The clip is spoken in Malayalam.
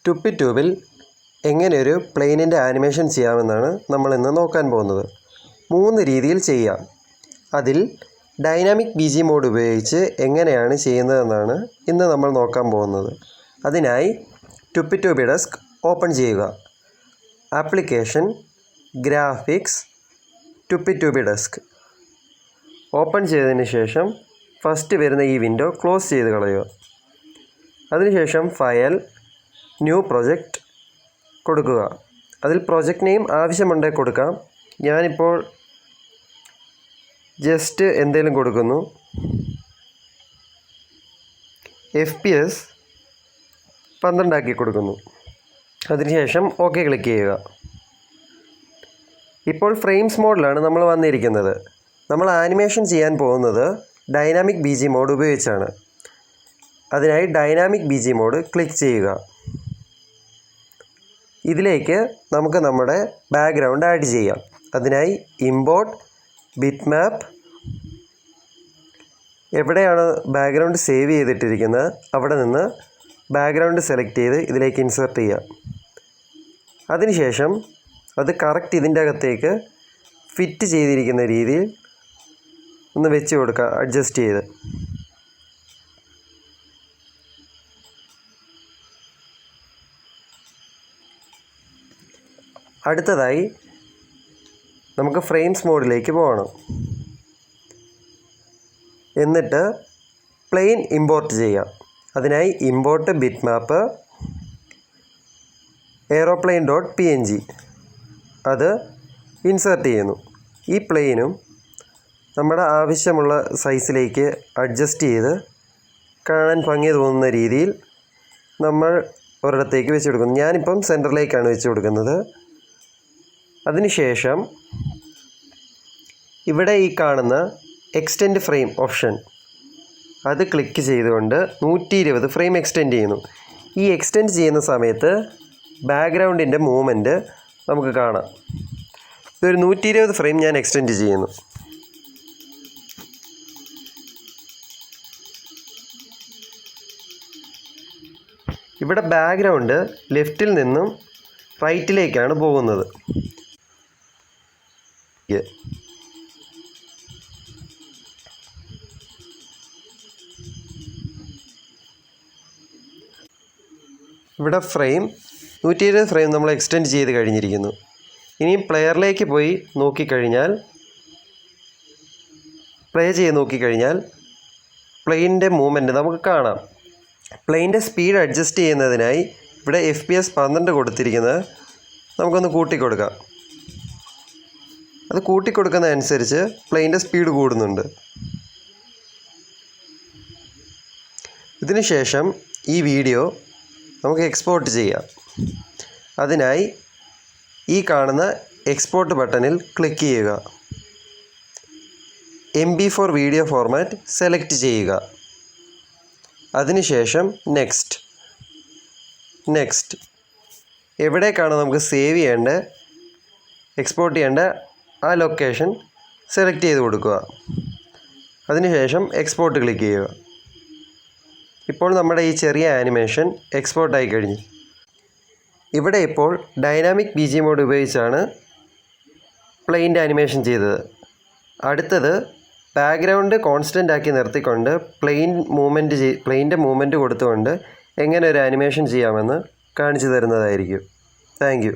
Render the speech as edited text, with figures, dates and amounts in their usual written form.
ടുപ്പിട്യൂബിൽ എങ്ങനെ ഒരു പ്ലെയിനിൻ്റെ ആനിമേഷൻ ചെയ്യാമെന്നാണ് നമ്മളിന്ന് നോക്കാൻ പോകുന്നത്. 3 രീതിയിൽ ചെയ്യാം. അതിൽ ഡൈനാമിക് BG മോഡ് ഉപയോഗിച്ച് എങ്ങനെയാണ് ചെയ്യുന്നതെന്നാണ് ഇന്ന് നമ്മൾ നോക്കാൻ പോകുന്നത്. അതിനായി ടുപ്പിട്യൂബ് ഡെസ്ക് ഓപ്പൺ ചെയ്യുക. ആപ്ലിക്കേഷൻ, ഗ്രാഫിക്സ്, ടുപ്പിട്യൂബ് ഡെസ്ക് ഓപ്പൺ ചെയ്തതിന് ശേഷം ഫസ്റ്റ് വരുന്ന ഈ വിൻഡോ ക്ലോസ് ചെയ്ത് കളയുക. അതിനുശേഷം ഫയൽ, ന്യൂ പ്രൊജക്റ്റ് കൊടുക്കുക. അതിൽ പ്രൊജക്റ്റ് നെയിം ആവശ്യമുണ്ടെങ്കിൽ കൊടുക്കാം. ഞാനിപ്പോൾ ജസ്റ്റ് എന്തെങ്കിലും കൊടുക്കുന്നു. FPS 12 ആക്കി കൊടുക്കുന്നു. അതിനുശേഷം ഓക്കെ ക്ലിക്ക് ചെയ്യുക. ഇപ്പോൾ ഫ്രെയിംസ് മോഡിലാണ് നമ്മൾ വന്നിരിക്കുന്നത്. നമ്മൾ ആനിമേഷൻ ചെയ്യാൻ പോകുന്നത് ഡൈനാമിക് BG മോഡ് ഉപയോഗിച്ചാണ്. അതിനായി ഡൈനാമിക് BG മോഡ് ക്ലിക്ക് ചെയ്യുക. ഇതിലേക്ക് നമുക്ക് നമ്മുടെ ബാക്ക്ഗ്രൗണ്ട് ആഡ് ചെയ്യാം. അതിനായി ഇമ്പോർട്ട് ബിറ്റ് മാപ്പ്, എവിടെയാണ് ബാക്ക്ഗ്രൗണ്ട് സേവ് ചെയ്തിട്ടിരിക്കുന്നത് അവിടെ നിന്ന് ബാക്ക്ഗ്രൗണ്ട് സെലക്ട് ചെയ്ത് ഇതിലേക്ക് ഇൻസേർട്ട് ചെയ്യുക. അതിനുശേഷം അത് കറക്റ്റ് ഇതിൻ്റെ അകത്തേക്ക് ഫിറ്റ് ചെയ്തിരിക്കുന്ന രീതിയിൽ ഒന്ന് വെച്ച് കൊടുക്കുക, അഡ്ജസ്റ്റ് ചെയ്ത്. അടുത്തതായി നമുക്ക് ഫ്രെയിംസ് മോഡിലേക്ക് പോകണം. എന്നിട്ട് പ്ലെയിൻ ഇമ്പോർട്ട് ചെയ്യാം. അതിനായി ഇമ്പോർട്ട് ബിറ്റ് മാപ്പ് aeroplane.png അത് ഇൻസേർട്ട് ചെയ്യുന്നു. ഈ പ്ലെയിനും നമ്മുടെ ആവശ്യമുള്ള സൈസിലേക്ക് അഡ്ജസ്റ്റ് ചെയ്ത് കാണാൻ ഭംഗി തോന്നുന്ന രീതിയിൽ നമ്മൾ ഒരിടത്തേക്ക് വെച്ച് കൊടുക്കുന്നു. ഞാനിപ്പം സെൻറ്ററിലേക്കാണ് വെച്ച് കൊടുക്കുന്നത്. അതിനുശേഷം ഇവിടെ ഈ കാണുന്ന എക്സ്റ്റെൻഡ് ഫ്രെയിം ഓപ്ഷൻ അത് ക്ലിക്ക് ചെയ്തുകൊണ്ട് 120 ഫ്രെയിം എക്സ്റ്റെൻഡ് ചെയ്യുന്നു. ഈ എക്സ്റ്റെൻഡ് ചെയ്യുന്ന സമയത്ത് ബാക്ക്ഗ്രൗണ്ടിൻ്റെ മൂവ്മെൻറ്റ് നമുക്ക് കാണാം. ഇതൊരു 120 ഫ്രെയിം ഞാൻ എക്സ്റ്റെൻഡ് ചെയ്യുന്നു. ഇവിടെ ബാക്ക്ഗ്രൗണ്ട് ലെഫ്റ്റിൽ നിന്നും റൈറ്റിലേക്കാണ് പോകുന്നത്. ഇവിടെ 120 ഫ്രെയിം നമ്മൾ എക്സ്റ്റെൻഡ് ചെയ്ത് കഴിഞ്ഞിരിക്കുന്നു. ഇനി പ്ലെയറിലേക്ക് പോയി പ്ലേ ചെയ്ത് നോക്കിക്കഴിഞ്ഞാൽ പ്ലെയിനിൻ്റെ മൂവ്മെൻറ്റ് നമുക്ക് കാണാം. പ്ലെയിനിൻ്റെ സ്പീഡ് അഡ്ജസ്റ്റ് ചെയ്യുന്നതിനായി ഇവിടെ FPS 12 കൊടുത്തിരിക്കുന്നത് നമുക്കൊന്ന് കൂട്ടിക്കൊടുക്കാം. അത് കൂട്ടിക്കൊടുക്കുന്നതനുസരിച്ച് പ്ലെയിനിൻ്റെ സ്പീഡ് കൂടുന്നുണ്ട്. ഇതിനുശേഷം ഈ വീഡിയോ നമുക്ക് എക്സ്പോർട്ട് ചെയ്യാം. അതിനായി ഈ കാണുന്ന എക്സ്പോർട്ട് ബട്ടണിൽ ക്ലിക്ക് ചെയ്യുക. MP4 വീഡിയോ ഫോർമാറ്റ് സെലക്ട് ചെയ്യുക. അതിനുശേഷം നെക്സ്റ്റ് എവിടേക്കാണ് നമുക്ക് സേവ് ചെയ്യേണ്ട, എക്സ്പോർട്ട് ചെയ്യേണ്ട ആ ലൊക്കേഷൻ സെലക്ട് ചെയ്ത് കൊടുക്കുക. അതിനുശേഷം എക്സ്പോർട്ട് ക്ലിക്ക് ചെയ്യുക. ഇപ്പോൾ നമ്മുടെ ഈ ചെറിയ ആനിമേഷൻ എക്സ്പോർട്ടായി കഴിഞ്ഞു. ഇവിടെ ഇപ്പോൾ ഡൈനാമിക് BG മോഡ് ഉപയോഗിച്ചാണ് പ്ലെയിൻ്റെ ആനിമേഷൻ ചെയ്തത്. അടുത്തത് ബാക്ക്ഗ്രൗണ്ട് കോൺസ്റ്റൻ്റ് ആക്കി നിർത്തിക്കൊണ്ട് പ്ലെയിൻ്റെ മൂവ്മെൻറ്റ് കൊടുത്തുകൊണ്ട് എങ്ങനെ ഒരു ആനിമേഷൻ ചെയ്യാമെന്ന് കാണിച്ചു തരുന്നതായിരിക്കും. Thank you.